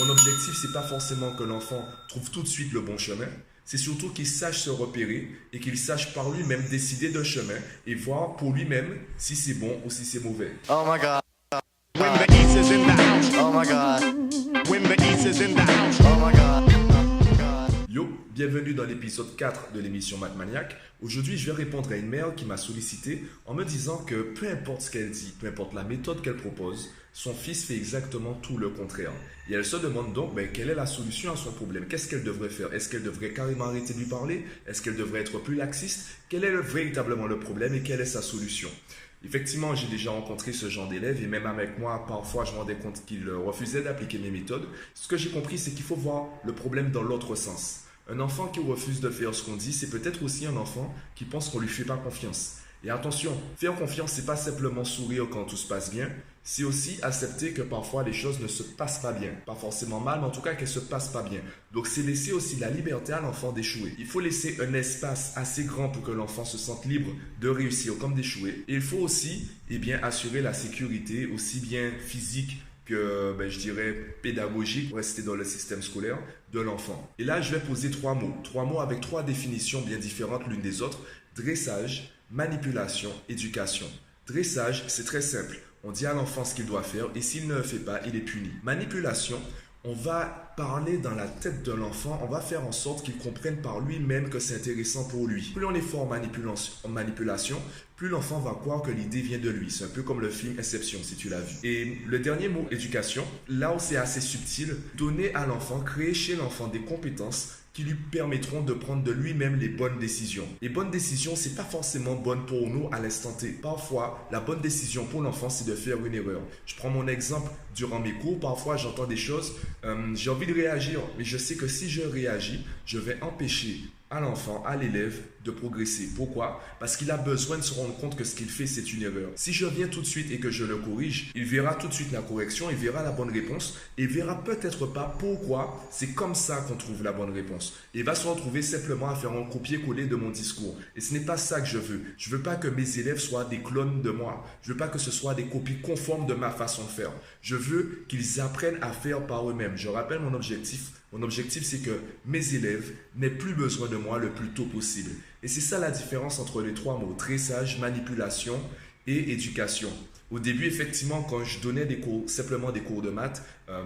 Mon objectif, c'est pas forcément que l'enfant trouve tout de suite le bon chemin, c'est surtout qu'il sache se repérer et qu'il sache par lui-même décider d'un chemin et voir pour lui-même si c'est bon ou si c'est mauvais. Oh my god. When the East is in the house. Oh my god. When the East is in the house. Oh my god. Yo, bienvenue dans l'épisode 4 de l'émission Mathmaniac. Aujourd'hui, je vais répondre à une mère qui m'a sollicité en me disant que peu importe ce qu'elle dit, peu importe la méthode qu'elle propose, son fils fait exactement tout le contraire. Et elle se demande donc quelle est la solution à son problème. Qu'est-ce qu'elle devrait faire? Est-ce qu'elle devrait carrément arrêter de lui parler? Est-ce qu'elle devrait être plus laxiste? Quel est véritablement le problème et quelle est sa solution? Effectivement, j'ai déjà rencontré ce genre d'élèves et même avec moi, parfois, je me rendais compte qu'ils refusaient d'appliquer mes méthodes. Ce que j'ai compris, c'est qu'il faut voir le problème dans l'autre sens. Un enfant qui refuse de faire ce qu'on dit, c'est peut-être aussi un enfant qui pense qu'on ne lui fait pas confiance. Et attention, faire confiance, c'est pas simplement sourire quand tout se passe bien, c'est aussi accepter que parfois les choses ne se passent pas bien. Pas forcément mal, mais en tout cas qu'elles ne se passent pas bien. Donc c'est laisser aussi la liberté à l'enfant d'échouer. Il faut laisser un espace assez grand pour que l'enfant se sente libre de réussir comme d'échouer. Et il faut aussi assurer la sécurité, aussi bien physique que, je dirais, pédagogique, pour rester dans le système scolaire de l'enfant. Et là, je vais poser trois mots avec trois définitions bien différentes l'une des autres. Dressage, manipulation, éducation. Dressage, c'est très simple. On dit à l'enfant ce qu'il doit faire et s'il ne le fait pas, il est puni. Manipulation, on va parler dans la tête de l'enfant, on va faire en sorte qu'il comprenne par lui-même que c'est intéressant pour lui. Plus on est fort en manipulation, plus l'enfant va croire que l'idée vient de lui. C'est un peu comme le film Inception, si tu l'as vu. Et le dernier mot, éducation, là où c'est assez subtil, donner à l'enfant, créer chez l'enfant des compétences qui lui permettront de prendre de lui-même les bonnes décisions. Les bonnes décisions, c'est pas forcément bonne pour nous à l'instant T. Parfois, la bonne décision pour l'enfant, c'est de faire une erreur. Je prends mon exemple durant mes cours. Parfois, j'entends des choses, j'ai envie de réagir, mais je sais que si je réagis, je vais empêcher à l'enfant, à l'élève, de progresser. Pourquoi? Parce qu'il a besoin de se rendre compte que ce qu'il fait, c'est une erreur. Si je viens tout de suite et que je le corrige, il verra tout de suite la correction, il verra la bonne réponse et il verra peut-être pas pourquoi c'est comme ça qu'on trouve la bonne réponse. Et il va se retrouver simplement à faire un copier-coller de mon discours. Et ce n'est pas ça que je veux. Je veux pas que mes élèves soient des clones de moi. Je veux pas que ce soit des copies conformes de ma façon de faire. Je veux qu'ils apprennent à faire par eux-mêmes. Je rappelle mon objectif. Mon objectif, c'est que mes élèves n'aient plus besoin de moi le plus tôt possible. Et c'est ça la différence entre les trois mots, dressage, manipulation et éducation. Au début, effectivement, quand je donnais des cours, simplement des cours de maths,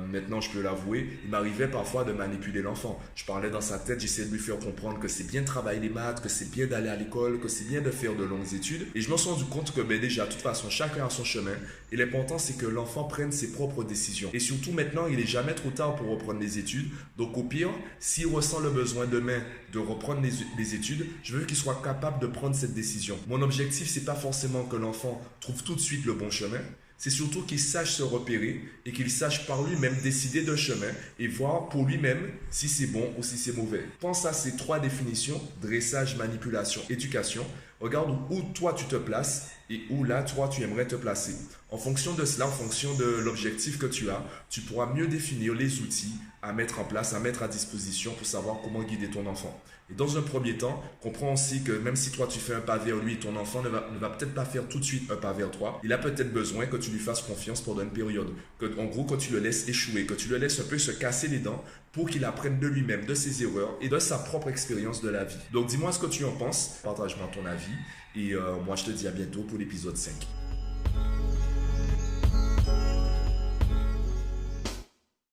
maintenant je peux l'avouer, il m'arrivait parfois de manipuler l'enfant. Je parlais dans sa tête, j'essayais de lui faire comprendre que c'est bien de travailler les maths, que c'est bien d'aller à l'école, que c'est bien de faire de longues études. Et je me suis rendu compte que déjà, de toute façon, chacun a son chemin. Et l'important, c'est que l'enfant prenne ses propres décisions. Et surtout maintenant, il n'est jamais trop tard pour reprendre les études. Donc au pire, s'il ressent le besoin demain de reprendre les études, je veux qu'il soit capable de prendre cette décision. Mon objectif, c'est pas forcément que l'enfant trouve tout de suite le bon chemin. C'est surtout qu'il sache se repérer et qu'il sache par lui-même décider d'un chemin et voir pour lui-même si c'est bon ou si c'est mauvais. Pense à ces trois définitions, dressage, manipulation, éducation. Regarde où toi tu te places et où là toi tu aimerais te placer. En fonction de cela, en fonction de l'objectif que tu as, tu pourras mieux définir les outils à mettre en place, à mettre à disposition pour savoir comment guider ton enfant. Et dans un premier temps, comprends aussi que même si toi tu fais un pas vers lui, ton enfant ne va peut-être pas faire tout de suite un pas vers toi. Il a peut-être besoin que tu lui fasses confiance pendant une période. En gros, que tu le laisses échouer, que tu le laisses un peu se casser les dents pour qu'il apprenne de lui-même, de ses erreurs et de sa propre expérience de la vie. Donc dis-moi ce que tu en penses, partage-moi ton avis et moi je te dis à bientôt pour l'épisode 5.